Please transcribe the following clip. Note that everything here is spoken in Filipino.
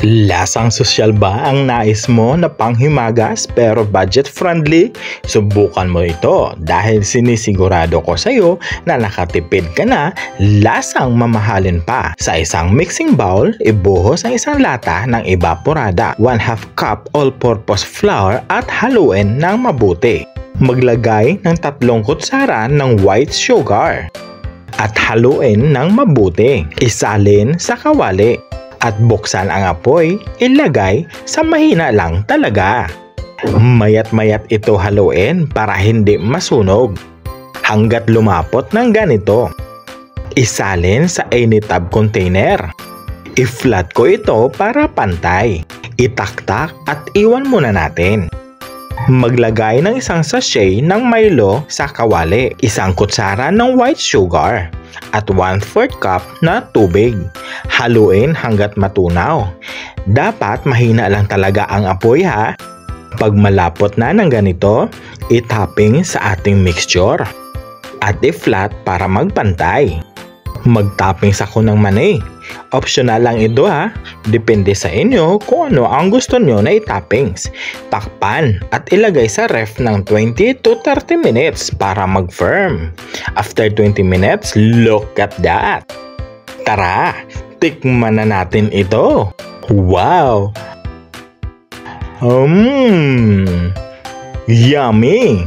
Lasang sosyal ba ang nais mo na panghimagas pero budget friendly? Subukan mo ito dahil sinisigurado ko sa iyo na nakatipid ka na, lasang mamahalin pa. Sa isang mixing bowl, ibuhos ang isang lata ng evaporada, 1/2 cup all-purpose flour at haluin ng mabuti. Maglagay ng 3 kutsara ng white sugar at haluin ng mabuti. Isalin sa kawali at buksan ang apoy, ilagay sa mahina lang talaga. Mayat-mayat ito haluin para hindi masunog. Hanggat lumapot ng ganito, isalin sa Anytab container. I-flat ko ito para pantay. Itaktak at iwan muna natin. Maglagay ng isang sachet ng Milo sa kawali, 1 kutsara ng white sugar at 1/4 cup na tubig. Haluin hanggat matunaw. Dapat mahina lang talaga ang apoy ha. Pag malapot na ng ganito, i-topping sa ating mixture at i-flat para magpantay. Mag-toppings ako ng mani. Optional lang ito ha. Depende sa inyo kung ano ang gusto nyo na i-toppings. Takpan at ilagay sa ref ng 20 to 30 minutes para mag-firm. After 20 minutes, look at that! Tara, tikman na natin ito. Wow! Yummy!